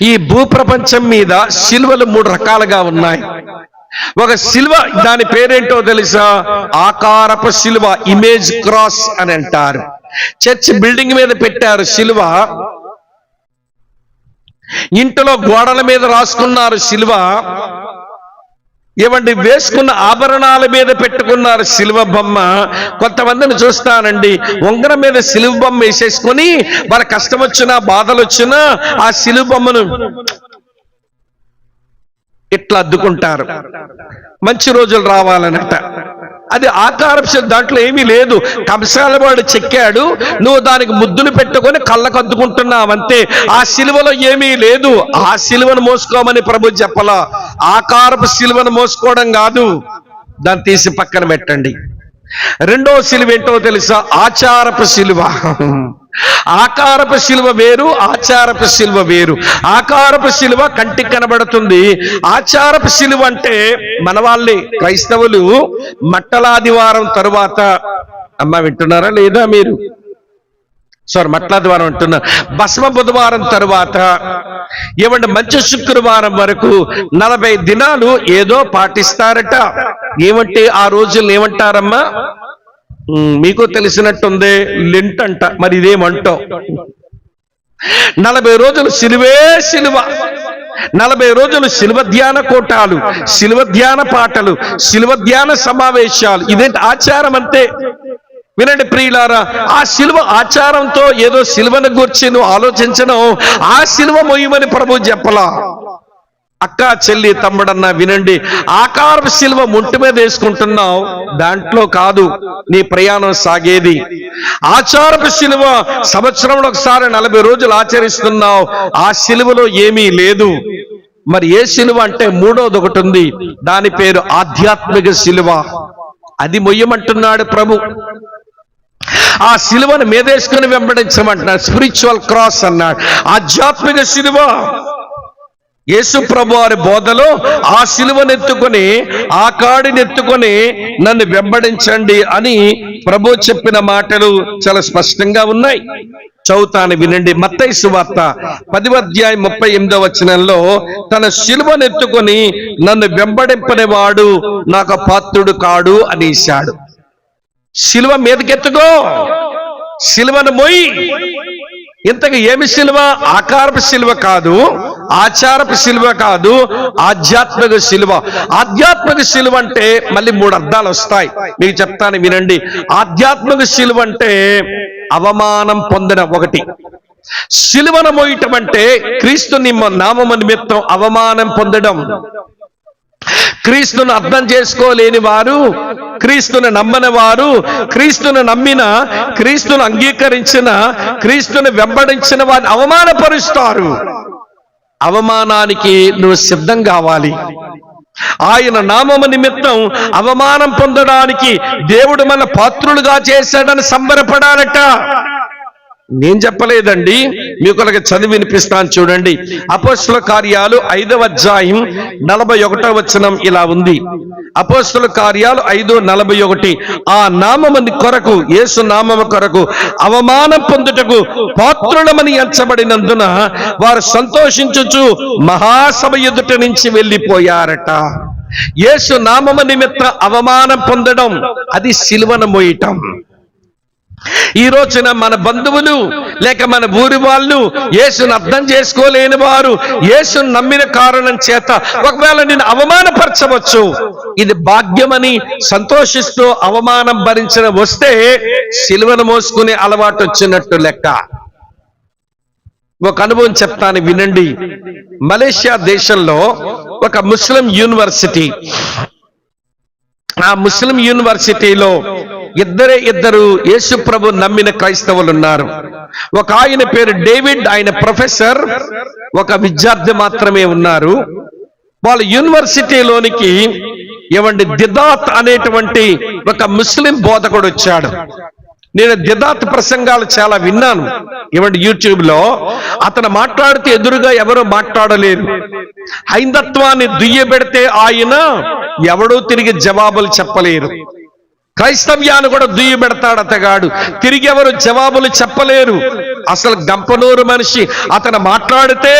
ఈ భూప్రపంచం మీద సిలువలు 3 రకాలుగా ఉన్నాయి. ఒక సిలువ, దాని పేరేంటో తెలుసా? ఆకారపు సిలువ, ఇమేజ్ క్రాస్ అని అంటారు. చర్చ్ బిల్డింగ్ మీద పెట్టారు సిలువ, ఇంటిలో గోడల మీద రాసుకున్నారు సిలువ, ఏమండి వేసుకున్న ఆభరణాల మీద పెట్టుకున్నారు సిలువ బొమ్మ. కొంతమందిని చూస్తానండి, ఉంగరం మీద సిలువ బొమ్మ వేసేసుకొని వాళ్ళ కష్టం వచ్చినా బాధలు వచ్చినా ఆ సిలువ బొమ్మను ఇట్లా అద్దుకుంటారు, మంచి రోజులు రావాలనట. అది ఆకారపు, దాంట్లో ఏమీ లేదు. కంసాల వాడు చెక్కాడు, నువ్వు దానికి ముద్దులు పెట్టుకొని కళ్ళకు అద్దుకుంటున్నావు అంతే. ఆ సిలువలో ఏమీ లేదు. ఆ సిలువను మోసుకోమని ప్రభు చెప్పలా. ఆకారపు సిలువను మోసుకోవడం కాదు, దాన్ని తీసి పక్కన పెట్టండి. రెండో సిలువ ఏంటో తెలుసా? ఆచారపు సిలువ. ఆకారపు సిలువ వేరు, ఆచారపు సిలువ వేరు. ఆకారపు సిలువ కంటికి కనబడుతుంది. ఆచారపు సిలువ అంటే మన వాళ్ళే క్రైస్తవులు మట్టలాదివారం తరువాత, అమ్మ వింటున్నారా లేదా మీరు? మట్లాదివారం అంటున్నారు, భస్మ బుధవారం తరువాత ఏమంటే మంచి శుక్రవారం వరకు 40 దినాలు ఏదో పాటిస్తారట. ఏమంటే ఆ రోజులు ఏమంటారమ్మా? మీకు తెలిసినట్టుంది, లెంట్ అంట. మరి ఇదేమంటో? 40 రోజులు సిలువే సిలువ, 40 రోజులు సిలువ ధ్యాన కూటాలు, సిలువ ధ్యాన పాటలు, సిలువ ధ్యాన సమావేశాలు. ఇదేంటి? ఆచారం అంతే. వినండి ప్రియులారా, ఆ సిలువ ఆచారంతో ఏదో సిలువను గురించి నువ్వు ఆలోచించను. ఆ సిలువ మొయ్యమని ప్రభు చెప్పలా. అక్క చెల్లి తమ్ముడన్నా వినండి, ఆకారపు సిలువ ముంటి మీద వేసుకుంటున్నావు, దాంట్లో కాదు నీ ప్రయాణం సాగేది. ఆచారపు సిలువ సంవత్సరంలో ఒకసారి 40 రోజులు ఆచరిస్తున్నావు, ఆ సిలువలో ఏమీ లేదు. మరి ఏ సిలువ అంటే మూడోది ఒకటి ఉంది, దాని పేరు ఆధ్యాత్మిక సిలువ. అది మొయ్యమంటున్నాడు ప్రభు. ఆ సిలువను మీదేసుకుని వెంబడించమంటున్నాడు. స్పిరిచువల్ క్రాస్ అన్నాడు. ఆధ్యాత్మిక సిలువ యేసు ప్రభు వారి బోధలో ఆ సిలువనెత్తుకొని, ఆ కాడినెత్తుకొని నన్ను వెంబడించండి అని ప్రభు చెప్పిన మాటలు చాలా స్పష్టంగా ఉన్నాయి. చదువుతాను వినండి. మత్తయి సువార్త 10వ అధ్యాయం 38వ వచనంలో, తన సిలువనెత్తుకొని నన్ను వెంబడింపనివాడు నాకు పాత్రుడు కాడు అనేశాడు. సిలువ మీదకెత్తుకో, సిలువను మోయి. ఇంతకు ఏమి సిలువ? ఆకారపు సిలువ కాదు, ఆచారపు సిలువ కాదు, ఆధ్యాత్మిక సిలువ. ఆధ్యాత్మిక సిలువ అంటే మళ్ళీ 3 అర్థాలు వస్తాయి, మీకు చెప్తాను వినండి. ఆధ్యాత్మిక సిలువ అంటే అవమానం పొందడం ఒకటి. సిలువను మోయటం అంటే క్రీస్తు నామము నిమిత్తం అవమానం పొందడం. క్రీస్తును అర్థం చేసుకోలేని వారు, క్రీస్తును నమ్మని వారు, క్రీస్తును నమ్మిన, క్రీస్తును అంగీకరించిన, క్రీస్తును వెంబడించిన వారిని అవమానపరుస్తారు. అవమానానికి నువ్వు సిద్ధం కావాలి. ఆయన నామము నిమిత్తం అవమానం పొందడానికి దేవుడు మన పాత్రులుగా చేశాడని సంబరపడాలట. నేను చెప్పలేదండి, మీకు ఒక చదివి వినిపిస్తాను చూడండి. అపోస్తల కార్యాలు 5వ అధ్యాయం 41వ వచనం ఇలా ఉంది. అపోస్తల కార్యాలు 5:41, ఆ నామముని కొరకు, యేసు నామము కొరకు అవమానం పొందుటకు పాత్రులమని ఎంచబడినందున వారు సంతోషించుచు మహాసభ ఎదుట నుంచి వెళ్ళిపోయారట. యేసు నామము నిమిత్తం అవమానం పొందడం, అది సిలువను మోయటం. ఈ రోజున మన బంధువులు లేక మన ఊరి వాళ్ళు యేసును అర్థం చేసుకోలేని వారు యేసును నమ్మిన కారణం చేత ఒకవేళ నిన్ను అవమానపరచవచ్చు. ఇది భాగ్యమని సంతోషిస్తూ అవమానం భరించిన వస్తే సిలువను మోసుకునే అలవాటు వచ్చినట్టు లెక్క. ఒక అనుభవం చెప్తాను వినండి. మలేషియా దేశంలో ఒక ముస్లిం యూనివర్సిటీ, ఆ ముస్లిం యూనివర్సిటీలో ఇద్దరు యేసు ప్రభు నమ్మిన క్రైస్తవులు ఉన్నారు. ఒక ఆయన పేరు డేవిడ్, ఆయన ప్రొఫెసర్, ఒక విద్యార్థి మాత్రమే ఉన్నారు. వాళ్ళ యూనివర్సిటీలోనికి ఏమండి దిదాత్ అనేటువంటి ఒక ముస్లిం బోధకుడు వచ్చాడు. నేను దిదాత్ ప్రసంగాలు చాలా విన్నాను ఏమండి యూట్యూబ్ లో. అతను మాట్లాడితే ఎదురుగా ఎవరో మాట్లాడలేరు. హైందత్వాన్ని దుయ్యబెడితే ఆయన ఎవడూ తిరిగి జవాబులు చెప్పలేరు. క్రైస్తవ్యాన్ని కూడా దుయ్యి పెడతాడు అతగాడు. తిరిగి ఎవరు జవాబులు చెప్పలేరు. అసలు గంపనూరు మనిషి, అతను మాట్లాడితే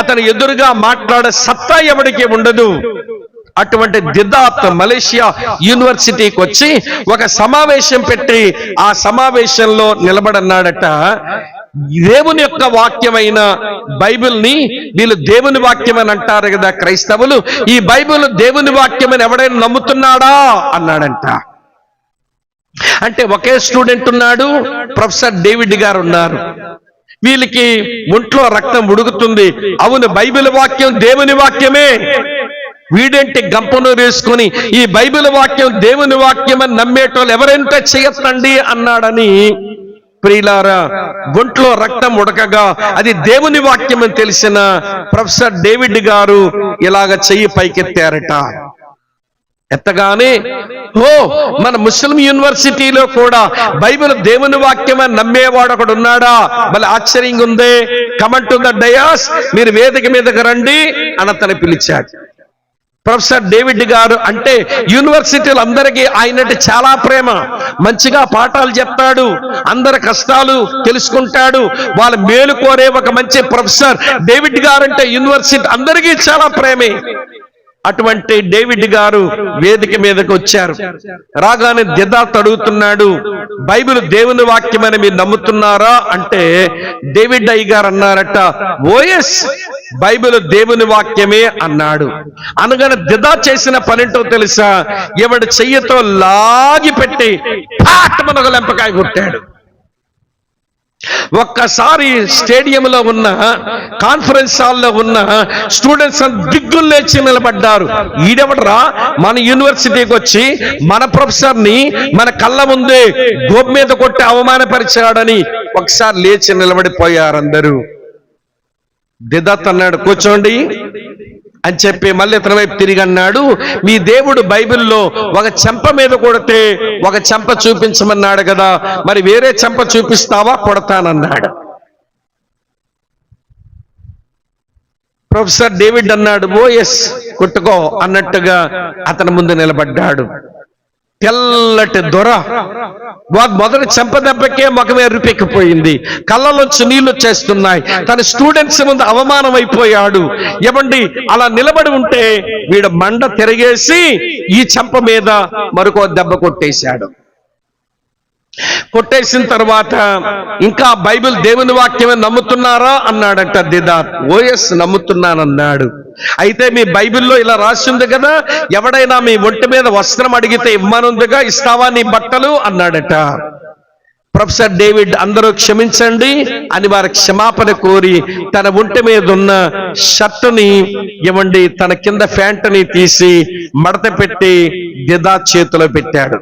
అతను ఎదురుగా మాట్లాడే సత్తా ఎవడికి ఉండదు. అటువంటి దిదాత్ మలేషియా యూనివర్సిటీకి వచ్చి ఒక సమావేశం పెట్టి ఆ సమావేశంలో నిలబడన్నాడట. దేవుని యొక్క వాక్యమైన బైబిల్ని వీళ్ళు దేవుని వాక్యం అని అంటారు కదా క్రైస్తవులు, ఈ బైబిల్ దేవుని వాక్యం అని ఎవడైనా నమ్ముతున్నాడా అన్నాడంట. అంటే ఒకే స్టూడెంట్ ఉన్నాడు, ప్రొఫెసర్ డేవిడ్ గారు ఉన్నారు. వీళ్ళకి ఒంట్లో రక్తం ఉడుకుతుంది. అవును, బైబిల్ వాక్యం దేవుని వాక్యమే. వీడేంటి గంపను వేసుకొని ఈ బైబిల్ వాక్యం దేవుని వాక్యం అని నమ్మేటోళ్ళు ఎవరెంత చేయొద్దండి అన్నాడని, ప్రియులారా, ఒంట్లో రక్తం ఉడకగా అది దేవుని వాక్యం అని తెలిసిన ప్రొఫెసర్ డేవిడ్ గారు ఇలాగ చెయ్యి పైకెత్తారట. ఎత్తగానే మన ముస్లిం యూనివర్సిటీలో కూడా బైబిల్ దేవుని వాక్యం అని నమ్మేవాడు ఒకడు ఉన్నాడా? మళ్ళీ ఆశ్చర్యంగా ఉందే. కమన్ టు ద డయాస్, మీరు వేదిక మీదకి రండి అని అతను పిలిచాడు. ప్రొఫెసర్ డేవిడ్ గారు అంటే యూనివర్సిటీలు అందరికీ ఆయనంటే చాలా ప్రేమ. మంచిగా పాఠాలు చెప్తాడు, అందరి కష్టాలు తెలుసుకుంటాడు, వాళ్ళ మేలు కోరే ఒక మంచి ప్రొఫెసర్ డేవిడ్ గారు అంటే యూనివర్సిటీ అందరికీ చాలా ప్రేమే. అటువంటి డేవిడ్ గారు వేదిక మీదకి వచ్చారు. రాగానే దిదాత్ అడుగుతున్నాడు, బైబిల్ దేవుని వాక్యమని మీరు నమ్ముతున్నారా అంటే డేవిడ్ అయ్య గారు అన్నారట, ఓఎస్, బైబిల్ దేవుని వాక్యమే అన్నాడు. అనగానే దిదాత్ చేసిన పనింటో తెలుసా? ఎవడి చెయ్యతో లాగి పెట్టి పాటమనొక లెంపకాయ కొట్టాడు. ఒక్కసారి స్టేడియంలో ఉన్న కాన్ఫరెన్స్ హాల్లో ఉన్న స్టూడెంట్స్ దిగ్గులు లేచి నిలబడ్డారు. ఈడెవడరా మన యూనివర్సిటీకి వచ్చి మన ప్రొఫెసర్ ని మన కళ్ళ ముందే గోపు మీద కొట్టి అవమానపరిచాడని ఒకసారి లేచి నిలబడిపోయారు అందరూ. దిదాత్ అన్నాడు, కూర్చోండి అని చెప్పి మళ్ళీ ఇతని వైపు తిరిగి అన్నాడు, మీ దేవుడు బైబిల్లో ఒక చెంప మీద కొడితే ఒక చెంప చూపించమన్నాడు కదా, మరి వేరే చెంప చూపిస్తావా? కొడతానన్నాడు. ప్రొఫెసర్ డేవిడ్ అన్నాడు, ఓ ఎస్, కొట్టుకో అన్నట్టుగా అతని ముందు నిలబడ్డాడు. తెల్లటి దొర మొదటి చెంప దెబ్బకే ముఖమే ఎరుపెక్కిపోయింది, కళ్ళలోంచి నీళ్లు వచ్చేస్తున్నాయి. తన స్టూడెంట్స్ ముందు అవమానం అయిపోయాడు. ఏమండి, అలా నిలబడి ఉంటే వీడు మండ తిరిగేసి ఈ చెంప మీద మరొక దెబ్బ కొట్టేశాడు. కొట్టేసిన తర్వాత ఇంకా బైబిల్ దేవుని వాక్యమే నమ్ముతున్నారా అన్నాడంట దిదాత్. ఓఎస్, నమ్ముతున్నానన్నాడు. అయితే మీ బైబిల్లో ఇలా రాసి ఉంది కదా, ఎవడైనా మీ ఒంటి మీద వస్త్రం అడిగితే ఇమ్మనుందిగా, ఇస్తావా నీ బట్టలు అన్నాడట. ప్రొఫెసర్ డేవిడ్ అందరూ క్షమించండి అని వారి క్షమాపణ కోరి తన ఒంటి మీద ఉన్న షర్టుని ఇవ్వండి, తన కింద ప్యాంటుని తీసి మడత పెట్టి దిదాత్ చేతిలో పెట్టాడు.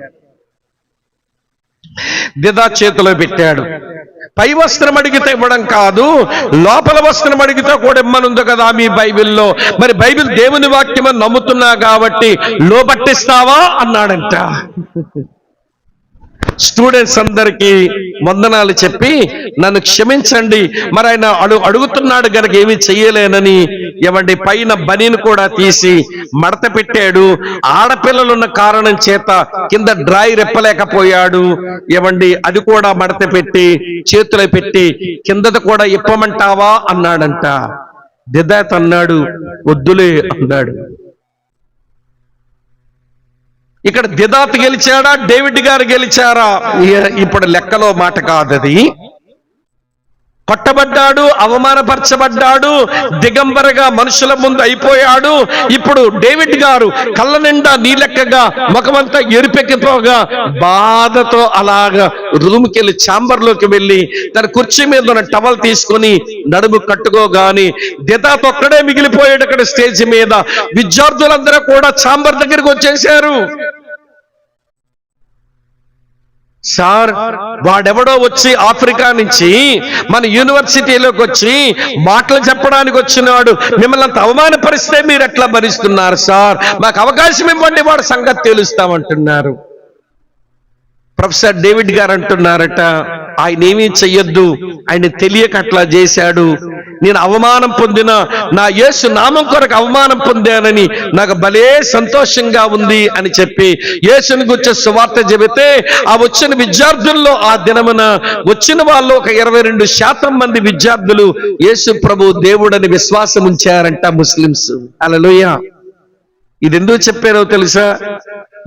దిదాత్ చేతిలో పెట్టాడు. పై వస్త్రం అడిగితే ఇవ్వడం కాదు, లోపల వస్త్రం అడిగితే కూడా ఇమ్మనుంది కదా మీ బైబిల్లో, మరి బైబిల్ దేవుని వాక్యం అని నమ్ముతున్నా కాబట్టి లోపట్టిస్తావా అన్నాడంట. స్టూడెంట్స్ అందరికీ వందనాలు చెప్పి నన్ను క్షమించండి, మరి ఆయన అడుగుతున్నాడు గనక ఏమీ చెయ్యలేనని ఏమండి పైన బనీని కూడా తీసి మడత పెట్టాడు. ఆడపిల్లలున్న కారణం చేత కింద డ్రాయి రెప్పలేకపోయాడు. ఏమండి అది కూడా మడత పెట్టి చేతిలో పెట్టి కిందది కూడా ఇప్పమంటావా అన్నాడంట. దిదాత్ అన్నాడు, వద్దులే అన్నాడు. ఇక్కడ దిదాత్ గెలిచాడా, డేవిడ్ గారు గెలిచారా? ఇప్పుడు లెక్కలో మాట కాదది. కొట్టబడ్డాడు, అవమానపరచబడ్డాడు, దిగంబరగా మనుషుల ముందు అయిపోయాడు. ఇప్పుడు డేవిడ్ గారు కళ్ళ నిండా నీలెక్కగా ముఖమంతా ఎరుపెక్కిపోగా బాధతో అలాగా రూమ్కి వెళ్ళి ఛాంబర్లోకి వెళ్ళి తన కుర్చీ మీద ఉన్న టవల్ తీసుకుని నడుము కట్టుకోగాని దిదాత్ ఒక్కడే మిగిలిపోయాడు అక్కడ స్టేజ్ మీద. విద్యార్థులందరూ కూడా ఛాంబర్ దగ్గరికి వచ్చేశారు. సార్, వాడెవడో వచ్చి ఆఫ్రికా నుంచి మన యూనివర్సిటీలోకి వచ్చి మాటలు చెప్పడానికి వచ్చినాడు, మిమ్మల్ని అంత అవమానపరిస్తే మీరు ఎట్లా భరిస్తున్నారు సార్? మాకు అవకాశం ఇవ్వండి, వాడు సంగతి తెలుస్తామంటున్నారు. ప్రొఫెసర్ డేవిడ్ గారు అంటున్నారట, ఆయన ఏమీ చెయ్యొద్దు, ఆయన తెలియక అట్లా చేశాడు, నేను అవమానం పొందిన నా యేసు నామం కొరకు అవమానం పొందానని నాకు భలే సంతోషంగా ఉంది అని చెప్పి యేసుని గురించి సువార్త చెబితే ఆ వచ్చిన విద్యార్థుల్లో ఆ దినమున వచ్చిన వాళ్ళు ఒక 22% మంది విద్యార్థులు యేసు ప్రభు దేవుడని విశ్వాసం ఉంచారంట ముస్లిమ్స్. హల్లెలూయా. ఇది ఎందుకు చెప్పారో తెలుసా?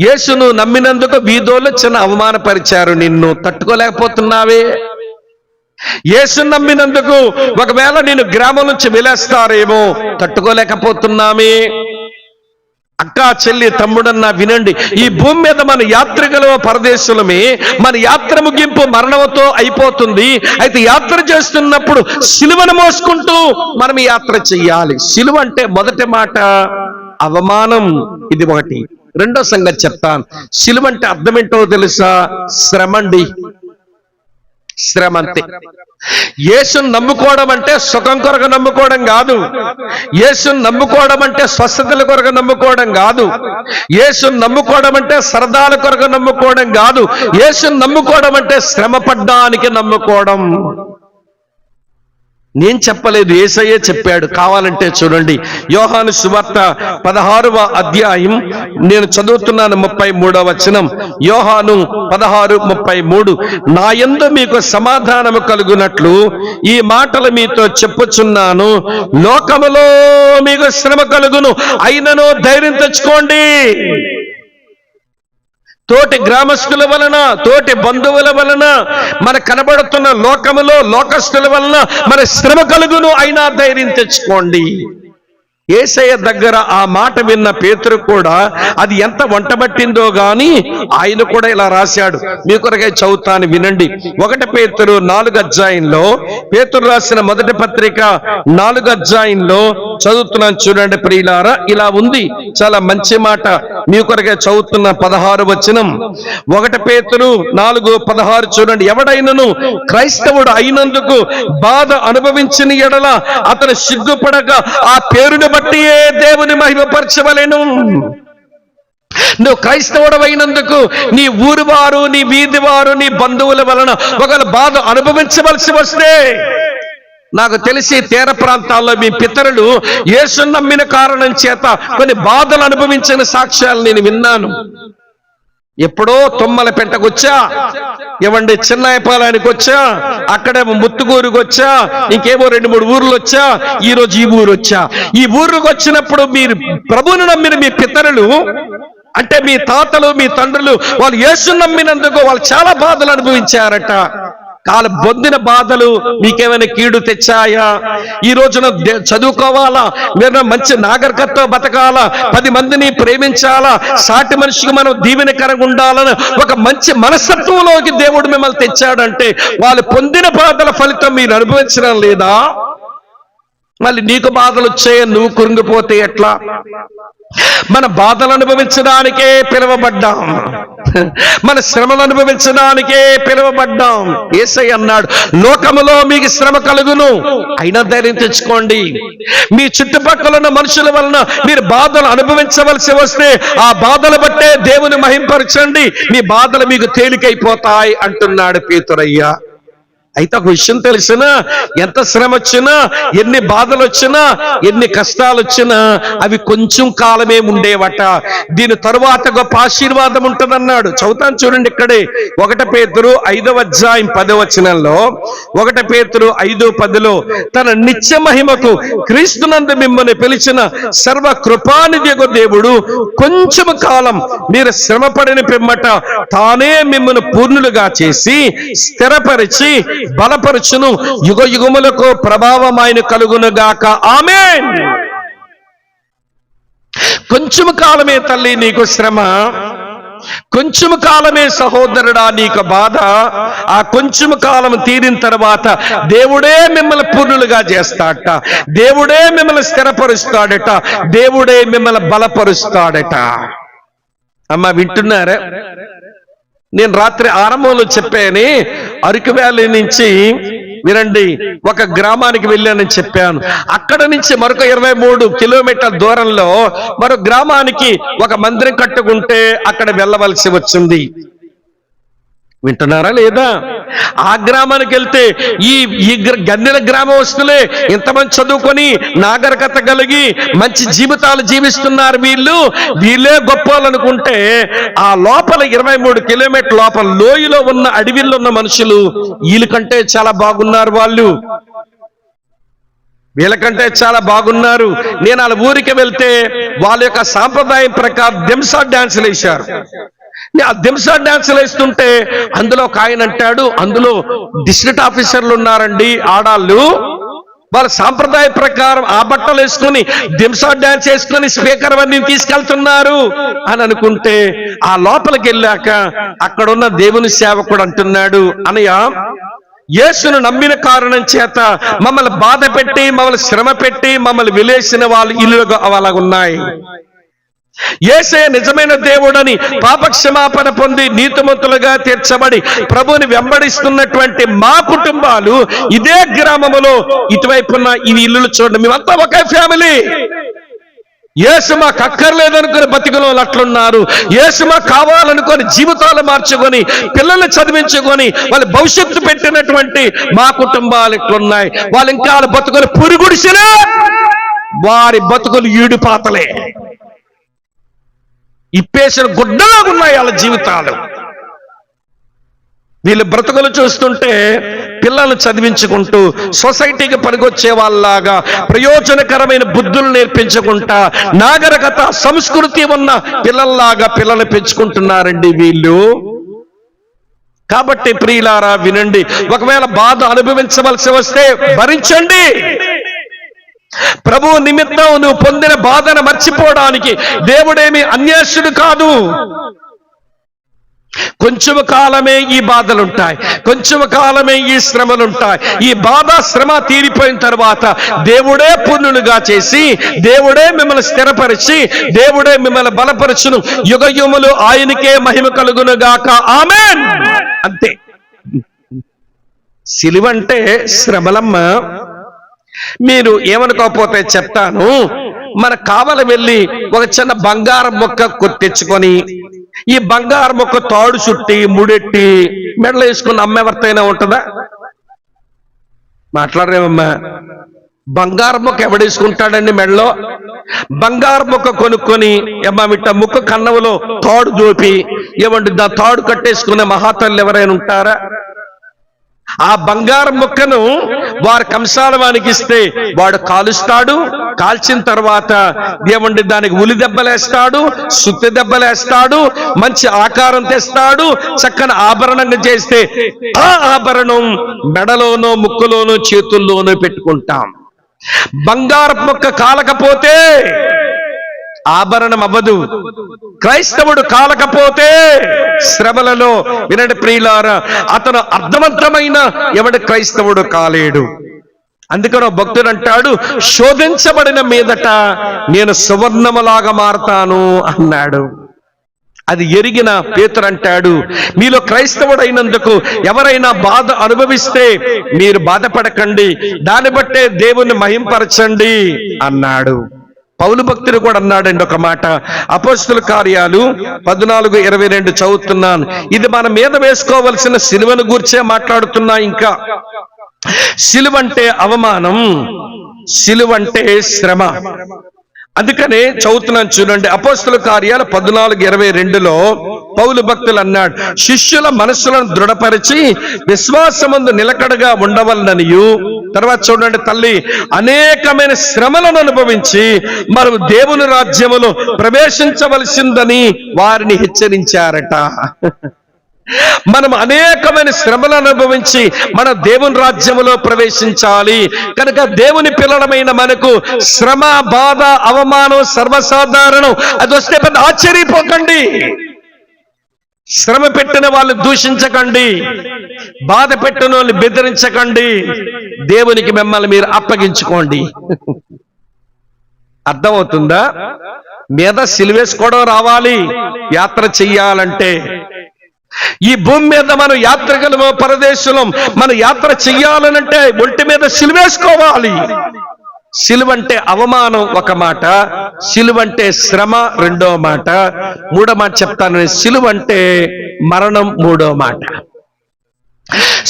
యేసును నమ్మినందుకు వీధోళ్ళు చిన్న అవమానపరిచారు, నిన్ను తట్టుకోలేకపోతున్నావే. యేసును నమ్మినందుకు ఒకవేళ నేను గ్రామం నుంచి వెలేస్తారేమో, తట్టుకోలేకపోతున్నామే. అక్క చెల్లి తమ్ముడన్నా వినండి, ఈ భూమి మీద మన యాత్రికులు పరదేశులమే, మన యాత్ర ముగింపు మరణంతో అయిపోతుంది. అయితే యాత్ర చేస్తున్నప్పుడు సిలువను మోసుకుంటూ మనం యాత్ర చెయ్యాలి. సిలువ అంటే మొదటి మాట అవమానం, ఇది ఒకటి. రెండో సంగతి చెప్తాను. సిలువ అంటే అర్థం ఏంటో తెలుసా? శ్రమండి, శ్రమ అంతే. యేసుని నమ్ముకోవడం అంటే సుఖం కొరకు నమ్ముకోవడం కాదు. యేసుని నమ్ముకోవడం అంటే స్వస్థతల కొరకు నమ్ముకోవడం కాదు. యేసుని నమ్ముకోవడం అంటే సరదాల కొరకు నమ్ముకోవడం కాదు. యేసుని నమ్ముకోవడం అంటే శ్రమ పడ్డానికి నమ్ముకోవడం. నేను చెప్పలేదు, యేసయ్యే చెప్పాడు. కావాలంటే చూడండి, యోహాను సువార్త 16వ అధ్యాయం నేను చదువుతున్నాను, 33వ వచనం. యోహాను 16:33. నా యందు మీకు సమాధానము కలుగునట్లు ఈ మాటలు మీతో చెప్పుచున్నాను. లోకములో మీకు శ్రమ కలుగును, అయినను ధైర్యం తెచ్చుకోండి. తోటి గ్రామస్తుల వలన, తోటి బంధువుల వలన, మన కనబడుతున్న లోకములో లోకస్తుల వలన మన శ్రమ కలుగును, అయినా ధైర్యం తెచ్చుకోండి. యేసయ్య దగ్గర ఆ మాట విన్న పేతురు కూడా అది ఎంత వంటబట్టిందో గాని ఆయన కూడా ఇలా రాశాడు. మీ కొరకై చదువుతాను వినండి. 1 పేతురు 4వ అధ్యాయంలో, పేతురు రాసిన మొదటి పత్రిక 4వ అధ్యాయంలో చదువుతున్నాను చూడండి ప్రియులారా. ఇలా ఉంది, చాలా మంచి మాట. మీ కొరకై చదువుతున్న 16వ వచనం. 1 పేతురు 4:16 చూడండి. ఎవడైనను క్రైస్తవుడు అయినందుకు బాధ అనుభవించిన ఎడల అతను సిగ్గుపడక ఆ పేరును బట్టి దేవుని మహిమపరచవలెను. నువ్వు క్రైస్తవుడు అయినందుకు నీ ఊరు వారు, నీ వీధి వారు, నీ బంధువుల వలన ఒకవేళ బాధ అనుభవించవలసి వస్తే, నాకు తెలిసి తీర ప్రాంతాల్లో మీ పితరులు యేసును నమ్మిన కారణం చేత కొన్ని బాధలు అనుభవించిన సాక్ష్యాలు నేను విన్నాను. ఎప్పుడో తుమ్మలపెంటకు వచ్చా, ఏమండి చిన్నాయపాలానికి వచ్చా, అక్కడేమో ముత్తుగూరుకు వచ్చా, ఇంకేమో 2-3 ఊర్లు వచ్చా, ఈ రోజు ఈ ఊరు వచ్చా. ఈ ఊరుకు వచ్చినప్పుడు మీరు ప్రభువును నమ్మిన మీ పితరులు, అంటే మీ తాతలు, మీ తండ్రులు, వాళ్ళు యేసును నమ్మినందుకు వాళ్ళు చాలా బాధలు అనుభవించారట. కాలు పొందిన బాధలు మీకేమైనా కీడు తెచ్చాయా? ఈ రోజున చదువుకోవాలా, మీరు మంచి నాగరికతతో బతకాలా, 10 మందిని ప్రేమించాలా, సాటి మనిషికి మనం దీవెనకరంగా ఉండాలని ఒక మంచి మనస్తత్వంలోకి దేవుడు మిమ్మల్ని తెచ్చాడంటే వాళ్ళు పొందిన బాధల ఫలితం మీరు అనుభవించడం లేదా? మళ్ళీ నీకు బాధలు వచ్చాయి, నువ్వు కురింగిపోతే ఎట్లా? మన బాధలు అనుభవించడానికే పిలువబడ్డాం, మన శ్రమలు అనుభవించడానికే పిలువబడ్డాం. యేసయ్య అన్నాడు, లోకములో మీకు శ్రమ కలుగును, అయినా ధైర్యం తెచ్చుకోండి. మీ చుట్టుపక్కల ఉన్న మనుషుల వలన మీరు బాధలు అనుభవించవలసి వస్తే ఆ బాధలు బట్టే దేవుని మహింపరచండి, మీ బాధలు మీకు తేలికైపోతాయి అంటున్నాడు పేతురయ్య. అయితే ఒక విషయం తెలిసినా, ఎంత శ్రమ వచ్చినా, ఎన్ని బాధలు వచ్చినా, ఎన్ని కష్టాలు వచ్చినా అవి కొంచెం కాలమే ఉండేవట. దీని తరువాత గొప్ప ఆశీర్వాదం ఉంటుందన్నాడు. చదువుతాను చూడండి ఇక్కడే. 1 పేతురు 5వ అధ్యాయం 10వ వచనంలో, 1 పేతురు 5:10లో, తన నిత్య మహిమకు క్రీస్తునందు మిమ్మల్ని పిలిచిన సర్వ కృపానిధియగు దేవుడు కొంచెం కాలం మీరు శ్రమపడిన పిమ్మట తానే మిమ్మల్ని పూర్ణులుగా చేసి స్థిరపరిచి బలపరచును, యుగ యుగములకు ప్రభావమైన కలుగునుగాక. ఆమేన్. కొంచెం కాలమే తల్లి నీకు శ్రమ, కొంచెం కాలమే సహోదరుడా నీకు బాధ. ఆ కొంచెం కాలం తీరిన తర్వాత దేవుడే మిమ్మల్ని పూర్ణులుగా చేస్తాడట, దేవుడే మిమ్మల్ని స్థిరపరుస్తాడట, దేవుడే మిమ్మల్ని బలపరుస్తాడట. అమ్మ వింటున్నారా? నేను రాత్రి ఆరంభంలో చెప్పాను, అరకు వ్యాలీ నుంచి వినండి ఒక గ్రామానికి వెళ్ళానని చెప్పాను. అక్కడ నుంచి మరొక 23 కిలోమీటర్ల దూరంలో మరో గ్రామానికి ఒక మందిరం కట్టుకుంటే అక్కడ వెళ్ళవలసి వచ్చింది. వింటున్నారా లేదా? ఆ గ్రామానికి వెళ్తే ఈ గన్నెల గ్రామస్తులే ఇంతమంది చదువుకొని నాగరికత కలిగి మంచి జీవితాలు జీవిస్తున్నారు, వీళ్ళే గొప్పలనుకుంటే ఆ లోపల 23 కిలోమీటర్ల లోపల లోయలో ఉన్న అడవిలో ఉన్న మనుషులు వీళ్ళకంటే చాలా బాగున్నారు, వీళ్ళకంటే చాలా బాగున్నారు. నేను వాళ్ళ ఊరికి వెళ్తే వాళ్ళ యొక్క సాంప్రదాయం ప్రకారం దింసా డాన్సులు వేశారు. ఆ దింసా డాన్సులు వేస్తుంటే అందులో ఒక ఆయన అంటాడు, అందులో డిస్ట్రిక్ట్ ఆఫీసర్లు ఉన్నారండి ఆడాళ్ళు, వాళ్ళ సాంప్రదాయ ప్రకారం ఆ బట్టలు వేసుకుని దింసా డాన్స్ వేసుకుని స్పీకర్ అన్ని తీసుకెళ్తున్నారు అని అనుకుంటే ఆ లోపలికి వెళ్ళాక అక్కడున్న దేవుని సేవకుడు అంటున్నాడు, అనయ్య యేసును నమ్మిన కారణం చేత మమ్మల్ని బాధ పెట్టి మమ్మల్ని శ్రమ పెట్టి మమ్మల్ని విలేసిన వాళ్ళు ఇల్లు అలాగున్నాయి. యేసే నిజమైన దేవుడని పాపక్షమాపణ పొంది నీతిమంతులుగా తీర్చబడి ప్రభువుని వెంబడిస్తున్నటువంటి మా కుటుంబాలు ఇదే గ్రామములో ఇటువైపున్న ఇవి ఇల్లులు చూడండి, మేమంతా ఒకే ఫ్యామిలీ. యేసు మాకు అక్కర్లేదనుకుని బతికలో అట్లున్నారు, యేసు మాకు కావాలనుకొని జీవితాలు మార్చుకొని పిల్లల్ని చదివించుకొని వాళ్ళ భవిష్యత్తు పెట్టినటువంటి మా కుటుంబాలు ఇట్లున్నాయి. వాళ్ళు ఇంకా వాళ్ళ బతుకులు పురుగుడిసినా వారి బతుకులు ఈడుపాతలే, ఇప్పేసిన గుడ్డలాగా ఉన్నాయి వాళ్ళ జీవితాలు. వీళ్ళు బ్రతుకులు చూస్తుంటే పిల్లలు చదివించుకుంటూ సొసైటీకి పనికొచ్చే వాళ్ళలాగా ప్రయోజనకరమైన బుద్ధులు నేర్పించుకుంటా నాగరికత సంస్కృతి ఉన్న పిల్లల్లాగా పిల్లలు పెంచుకుంటున్నారండి వీళ్ళు. కాబట్టి ప్రియులారా వినండి, ఒకవేళ బాధ అనుభవించవలసి వస్తే భరించండి. ప్రభు నిమిత్తం నువ్వు పొందిన బాధను మర్చిపోవడానికి దేవుడేమి అన్యాసుడు కాదు. కొంచెం కాలమే ఈ బాధలుంటాయి, కొంచెం కాలమే ఈ శ్రమలుంటాయి. ఈ బాధ శ్రమ తీరిపోయిన తర్వాత దేవుడే పూర్ణులుగా చేసి దేవుడే మిమ్మల్ని స్థిరపరిచి దేవుడే మిమ్మల్ని బలపరచును. యుగయుములు ఆయనకే మహిమ కలుగునుగాక, ఆమేన్. అంతే. సిలువంటే శ్రమలమ్మ. మీరు ఏమనుకోకపోతే చెప్తాను, మనకు కావలి వెళ్ళి ఒక చిన్న బంగారం మొక్క తెచ్చుకొని ఈ బంగారం మొక్క తాడు చుట్టి ముడెట్టి మెడలో వేసుకున్న అమ్మెవర్తైనా ఉంటుందా? మాట్లాడరేమమ్మా. బంగారం మొక్క ఎవడేసుకుంటాడండి మెడలో? బంగారం మొక్క కొనుక్కొని ఏమిట ముక్క కన్నవులో తాడు దోపి ఏమండి దా తాడు కట్టేసుకునే మహాతల్లు ఎవరైనా ఉంటారా? ఆ బంగారం ముక్కను వారి కంసాలవానికి ఇస్తే వాడు కాలుస్తాడు, కాల్చిన తర్వాత ఏమండి దానికి ఉలి దెబ్బలేస్తాడు, సుత్తి దెబ్బలేస్తాడు, మంచి ఆకారం తెస్తాడు, చక్కని ఆభరణంగా చేస్తే ఆ ఆభరణం మెడలోనో ముక్కులోనో చేతుల్లోనో పెట్టుకుంటాం. బంగారం ముక్క కాలకపోతే ఆభరణం అవ్వదు. క్రైస్తవుడు కాలకపోతే శ్రమలలో వినండి ప్రియులారా, అతను అర్థవంతమైన ఎవడు క్రైస్తవుడు కాలేడు. అందుకని భక్తుడు అంటాడు, శోధించబడిన మీదట నేను సువర్ణములాగా మారతాను అన్నాడు. అది ఎరిగిన పేతురు అంటాడు, మీలో క్రైస్తవుడైనందుకు ఎవరైనా బాధ అనుభవిస్తే మీరు బాధపడకండి, దాన్ని బట్టే దేవుణ్ణి మహింపరచండి అన్నాడు. పౌలు భక్తుడు కూడా అన్నాడండి ఒక మాట. అపోస్తలుల కార్యాలు 14:22 చదువుతున్నాను. ఇది మన మీద వేసుకోవలసిన సిలువను గూర్చే మాట్లాడుతున్నా. ఇంకా సిలువంటే అవమానం, సిలువంటే శ్రమ. అందుకనే చదువుతున్నాను చూడండి. అపోస్తలుల కార్యాలు 14:22లో పౌలు భక్తులు అన్నాడు, శిష్యుల మనస్సులను దృఢపరిచి విశ్వాసమందు నిలకడగా ఉండవలననియు. తర్వాత చూడండి, తల్లి అనేకమైన శ్రమలను అనుభవించి మనం దేవుని రాజ్యములో ప్రవేశించవలసిందని వారిని హెచ్చరించారట. మనం అనేకమైన శ్రమలను అనుభవించి మన దేవుని రాజ్యములో ప్రవేశించాలి. కనుక దేవుని పిల్లలమైన మనకు శ్రమ, బాధ, అవమానం సర్వసాధారణం. అది వస్తే పెద్ద ఆశ్చర్యపోకండి. శ్రమ పెట్టిన వాళ్ళు దూషించకండి, బాధ పెట్టిన వాళ్ళు బెదిరించకండి. దేవునికి మిమ్మల్ని మీరు అప్పగించుకోండి. అర్థమవుతుందా? మీద సిలువేసుకోవడం రావాలి యాత్ర చెయ్యాలంటే. ఈ భూమి మీద మనం యాత్రికులము, పరదేశులం. మన యాత్ర చెయ్యాలనంటే ఒంటి మీద సిలువేసుకోవాలి. సిలువంటే అవమానం ఒక మాట, సిలువంటే శ్రమ రెండో మాట, మూడో మాట చెప్తాను. సిలువంటే మరణం మూడో మాట.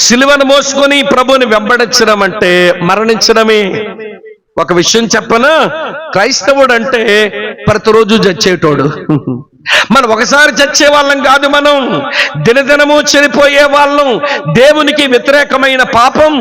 సిలువను మోసుకొని ప్రభువుని వెంబడించడం అంటే మరణించడమే. ఒక విషయం చెప్పనా, క్రైస్తవుడు అంటే ప్రతిరోజు చచ్చేటోడు. మనం ఒకసారి చచ్చే వాళ్ళం కాదు, మనం దినదినము చనిపోయే వాళ్ళం. దేవునికి వ్యతిరేకమైన పాపం,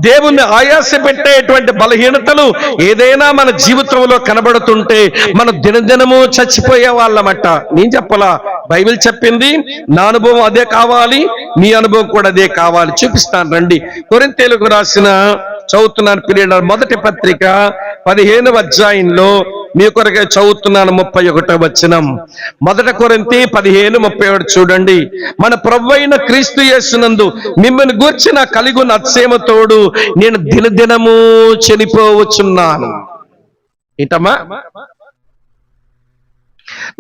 దేవుణ్ణి ఆయాస పెట్టేటువంటి బలహీనతలు ఏదైనా మన జీవితంలో కనబడుతుంటే మనం దినదినము చచ్చిపోయే వాళ్ళమట. నేను చెప్పలా, బైబిల్ చెప్పింది. నా అనుభవం అదే కావాలి, మీ అనుభవం కూడా అదే కావాలి. చూపిస్తాను రండి. కొరింథీయులకు రాసిన, చదువుతున్నాను ప్రియులారా, మొదటి పత్రిక 15వ అధ్యాయంలో మీ కొరకే చదువుతున్నాను 31వ వచనం. మొదటి కొరింథీ 15:31 చూడండి. మన ప్రభువైన క్రీస్తు యేసునందు మిమ్మల్ని గూర్చిన కలిగున్న అతిశయముతోడు నేను దినదినము చనిపోవచ్చున్నాను. ఏంటమ్మా,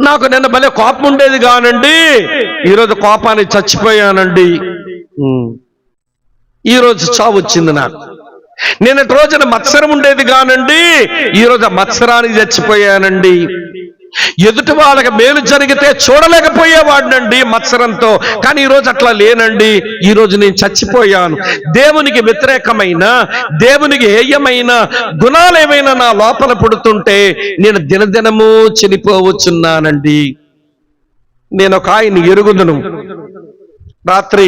నాకు నిన్న భలే కోపం ఉండేది కానండి, ఈరోజు కోపానికి చచ్చిపోయానండి. ఈరోజు చావు వచ్చింది నాకు. నిన్నటి రోజున మత్సరం ఉండేది కానండి, ఈరోజు ఆ మత్సరానికి చచ్చిపోయానండి. ఎదుటి వాళ్ళకి మేలు జరిగితే చూడలేకపోయేవాడినండి మత్సరంతో, కానీ ఈరోజు అట్లా లేనండి. ఈరోజు నేను చచ్చిపోయాను. దేవునికి వ్యతిరేకమైన, దేవునికి హేయమైన గుణాలు ఏమైనా నా లోపల పుడుతుంటే నేను దినదినము చనిపోవచ్చున్నానండి. నేను ఒక ఆయన్ని ఎరుగుదును. రాత్రి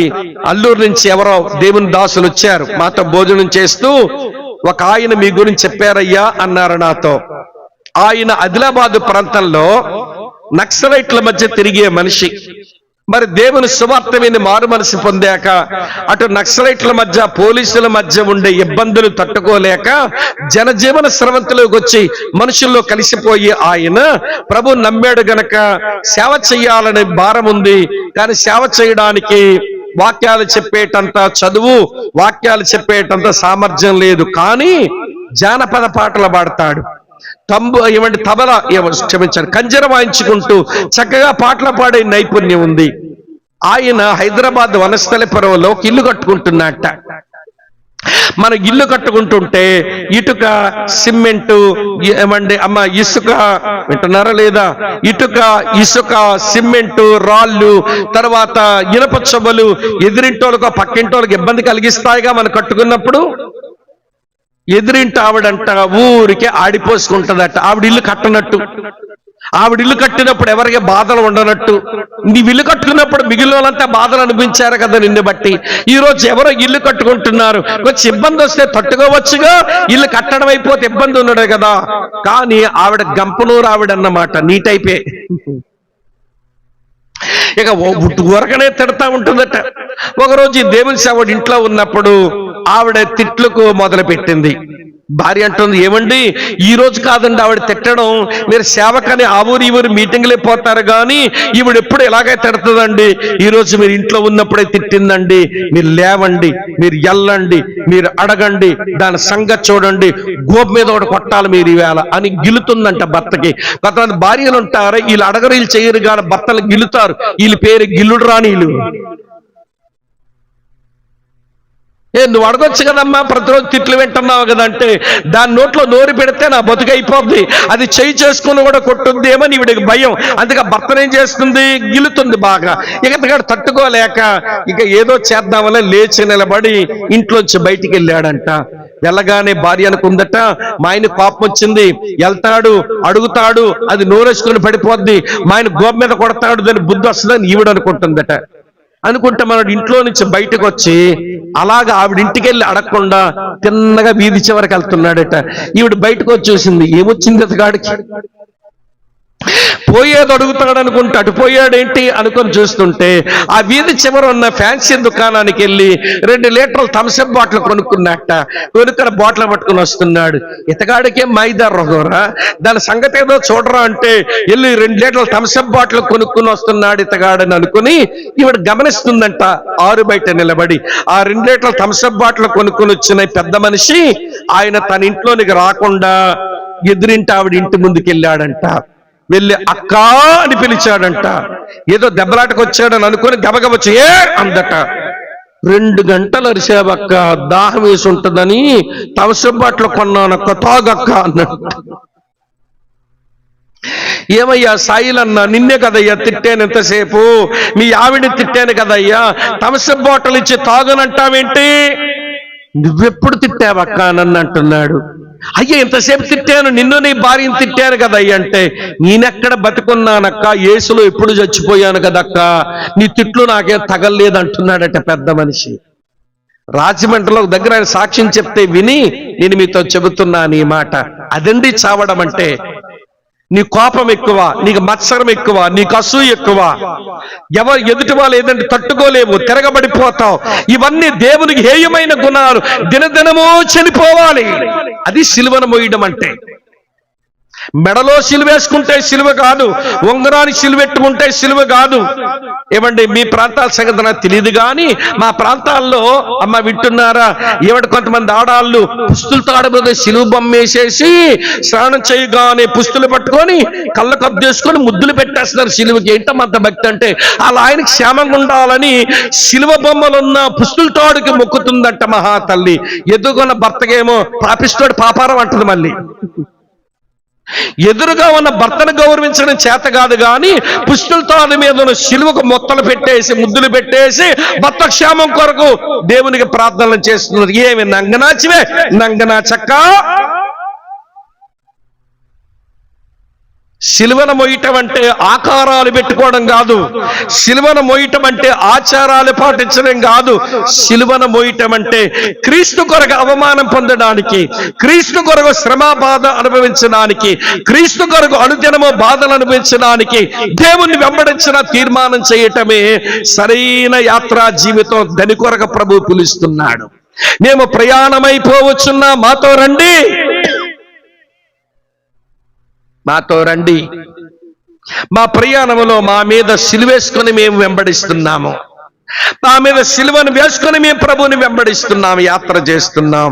అల్లూరు నుంచి ఎవరో దేవుని దాసులు వచ్చారు, మాతో భోజనం చేస్తూ ఒక ఆయన మీ గురించి చెప్పారయ్యా అన్నారు నాతో. ఆయన ఆదిలాబాద్ ప్రాంతంలో నక్సలైట్ల మధ్య తిరిగే మనిషి. మరి దేవుని సువార్త విని మారు మనసు పొందాక అటు నక్సలైట్ల మధ్య, పోలీసుల మధ్య ఉండే ఇబ్బందులు తట్టుకోలేక జనజీవన స్రవంతిలోకి వచ్చి మనుషుల్లో కలిసిపోయి ఆయన ప్రభు నమ్మాడు గనక సేవ చెయ్యాలనే భారం ఉంది. కానీ సేవ చేయడానికి వాక్యాలు చెప్పేటంత చదువు, వాక్యాలు చెప్పేటంత సామర్థ్యం లేదు. కానీ జానపద పాటలు పాడతాడు, తబలా క్షమించారు, కంజర వాయించుకుంటూ చక్కగా పాటలు పాడే నైపుణ్యం ఉంది. ఆయన హైదరాబాద్ వనస్థలిపురంలో ఒక ఇల్లు కట్టుకుంటున్నట్ట. మన ఇల్లు కట్టుకుంటుంటే ఇటుక, సిమెంటు, ఏమండి అమ్మ, ఇసుక, వింటున్నారా లేదా? ఇటుక, ఇసుక, సిమెంటు, రాళ్ళు, తర్వాత ఇనప చొవ్వలు ఎదిరింటోళ్ళకు పక్కింటోళ్ళకి ఇబ్బంది కలిగిస్తాయిగా మనం కట్టుకున్నప్పుడు. ఎదిరింటి ఆవిడంట ఊరికే ఆడిపోసుకుంటుందట. ఆవిడ ఇల్లు కట్టనట్టు, ఆవిడ ఇల్లు కట్టినప్పుడు ఎవరికి బాధలు ఉండనట్టు. నీ ఇల్లు కట్టుకున్నప్పుడు మిగిలిన వాళ్ళంతా బాధలు అనిపించారు కదా నిన్ను బట్టి. ఈ రోజు ఎవరో ఇల్లు కట్టుకుంటున్నారు, కొంచెం ఇబ్బంది వస్తే తట్టుకోవచ్చుగా, ఇల్లు కట్టడం అయిపోతే ఇబ్బంది ఉండడు కదా. కానీ ఆవిడ గంపనూరు ఆవిడ అన్నమాట, నీ టైపే. ఇక ఊరకనే తిడతా ఉంటుందట. ఒకరోజు దేవుని సేవడు ఇంట్లో ఉన్నప్పుడు ఆవిడ తిట్లకు మొదలు పెట్టింది. భార్య అంటుంది, ఏమండి ఈ రోజు కాదండి ఆవిడ తిట్టడం, మీరు సేవకని ఆ ఊరు ఈ ఊరు మీటింగ్లే పోతారు కానీ ఈవిడ ఎప్పుడు ఎలాగే తిడుతుందండి. ఈ రోజు మీరు ఇంట్లో ఉన్నప్పుడే తిట్టిందండి. మీరు లేవండి, మీరు ఎల్లండి, మీరు అడగండి, దాని సంగతి చూడండి, గోపు మీద ఒకటి కొట్టాలి మీరు ఈవేళ అని గిలుతుందంట భర్తకి. కొంతమంది భార్యలు ఉంటారు, వీళ్ళు అడగరు, వీళ్ళు చేయరు కానీ భర్తలు గిలుతారు. వీళ్ళ పేరు గిల్లుడు రానీలు. నువ్వు అడగొచ్చు కదమ్మా, ప్రతిరోజు తిట్లు వింటున్నావు కదంటే, దాని నోట్లో నోరు పెడితే నా బతుకైపోద్ది, అది చేయి చేసుకుని కూడా కొట్టుద్దేమని ఈవిడికి భయం. అందుకే భర్తను ఏం చేస్తుంది, గిలుతుంది బాగా. ఇక తట్టుకోలేక ఇక ఏదో చేద్దామని లేచి నిలబడి ఇంట్లోంచి బయటికి వెళ్ళాడంట. వెళ్ళగానే భార్య అనుకుందట, మా ఆయన కోపం వచ్చింది, వెళ్తాడు, అడుగుతాడు, అది నోరేసుకుని పడిపోద్ది, మా ఆయన గోప మీద కొడతాడు, దాని బుద్ధి వస్తుందని ఈవిడ అనుకుంటుందట. అనుకుంటే మనడు ఇంట్లో నుంచి బయటకు వచ్చి అలాగా ఆవిడ ఇంటికి వెళ్ళి అడగకుండా తిన్నగా వీధి చివరికి వెళ్తున్నాడట. ఈవిడ బయటకు వచ్చి చూసింది, ఏమొచ్చింది అతగాడికి, పోయేది అడుగుతాడు అనుకుంటే అటు పోయాడేంటి అనుకొని చూస్తుంటే ఆ వీధి చివర ఉన్న ఫ్యాన్సీ దుకాణానికి వెళ్ళి 2 లీటర్ల థమ్సప్ బాటిల్ కొనుక్కున్నట్ట. కొనుక్కున్న బాటిల్ పట్టుకుని వస్తున్నాడు. ఇతగాడికే మైదా రొగోరా, దాని సంగతి ఏదో చూడరా అంటే వెళ్ళి 2 లీటర్ల థమ్సప్ బాటిల్ కొనుక్కుని వస్తున్నాడు ఇతగాడని అనుకుని ఈవిడ గమనిస్తుందంట. ఆరు బయట నిలబడి ఆ 2 లీటర్ల థమ్సప్ బాటిల్ కొనుక్కుని వచ్చిన పెద్ద మనిషి ఆయన తన ఇంట్లోనికి రాకుండా ఎదురింటి ఆవిడ ఇంటి ముందుకు వెళ్ళాడంట. వెళ్ళి అక్కా అని పిలిచాడంట. ఏదో దెబ్బలాటకు వచ్చాడని అనుకుని గబగబచ్చి ఏ అందట. 2 గంటలు అరిసేవక్క, దాహం వేసి ఉంటుందని థమ్సప్ బాటిల్ కొన్నానక్క, తాగక్క అన్నట్టు. ఏమయ్యా సాయిలన్నా, నిన్నే కదయ్యా తిట్టాను ఎంతసేపు, మీ ఆవిడని తిట్టాను కదయ్యా, థమ్సప్ బాటిల్ ఇచ్చి తాగనంటావేంటి, నువ్వెప్పుడు తిట్టావక్క నన్ను అంటున్నాడు. అయ్యా ఎంతసేపు తిట్టాను, నిన్ను నీ భార్యను తిట్టాను కదయ్య అంటే, నేనెక్కడ బతికున్నానక్క, యేసులో ఎప్పుడు చచ్చిపోయాను కదక్క, నీ తిట్లు నాకేం తగలలేదు అంటున్నాడట పెద్ద మనిషి. రాజమండ్రిలో దగ్గర ఆయన సాక్ష్యం చెప్తే విని నేను మీతో చెబుతున్నాను ఈ మాట. అదండి చావడం అంటే. నీ కోపం ఎక్కువ, నీకు మత్సరం ఎక్కువ, నీకు అసూయ ఎక్కువ, ఎవరు ఎదుటి వాళ్ళు ఏదంటే తట్టుకోలేవు, తిరగబడిపోతావు. ఇవన్నీ దేవునికి హేయమైన గుణాలు. దినదినమూ చనిపోవాలి. అది సిలువను మోయడం అంటే. మెడలో సిలువేసుకుంటే సిలువ కాదు, ఉంగరానికి సిలువెట్టుకుంటే సిలువ కాదు. ఏమండి మీ ప్రాంతాల సంగతి నాకు తెలియదు కానీ మా ప్రాంతాల్లో అమ్మ వింటున్నారా, ఏమంటే కొంతమంది ఆడాళ్ళు పుస్తులు తాడబోతే సిలువ బొమ్మ వేసేసి స్నానం చేయగానే పుస్తులు పట్టుకొని కళ్ళ కబ్బేసుకొని ముద్దులు పెట్టేస్తున్నారు సిలువకి. ఏంటమ్మంత భక్తి అంటే, అలా ఆయనకి క్షేమంగా ఉండాలని సిలువ బొమ్మలున్న పుస్తుల తాడుకి మొక్కుతుందంట మహాతల్లి. ఎదుగున్న భర్తకేమో పాపిస్తోడు పాపారం అంటుంది. మళ్ళీ ఎదురుగా ఉన్న భర్తను గౌరవించడం చేత కాదు కానీ పుస్తుల తాడు మీద ఉన్న సిలువకు మొత్తలు పెట్టేసి ముద్దులు పెట్టేసి భర్త క్షేమం కొరకు దేవునికి ప్రార్థనలు చేస్తున్నారు. ఏమి నంగనాచివే నంగనాచక్క. సిలువను మోయటం అంటే ఆకారాలు పెట్టుకోవడం కాదు, సిలువను మోయటం అంటే ఆచారాలు పాటించడం కాదు. సిలువను మోయటం అంటే క్రీస్తు కొరకు అవమానం పొందడానికి, క్రీస్తు కొరకు శ్రమ బాధ అనుభవించడానికి, క్రీస్తు కొరకు అనుదినము బాధలు అనుభవించడానికి దేవుణ్ణి వెంబడించిన తీర్మానం చేయటమే సరైన యాత్రా జీవితం. దాని కొరకు ప్రభు పిలుస్తున్నాడు. మేము ప్రయాణమైపోవచ్చున్నా మాతో రండి, మాతో రండి. మా ప్రయాణములో మా మీద సిలువేసుకొని మేము వెంబడిస్తున్నాము, మా మీద సిలువను వేసుకొని మేము ప్రభువుని వెంబడిస్తున్నాము, యాత్ర చేస్తున్నాం.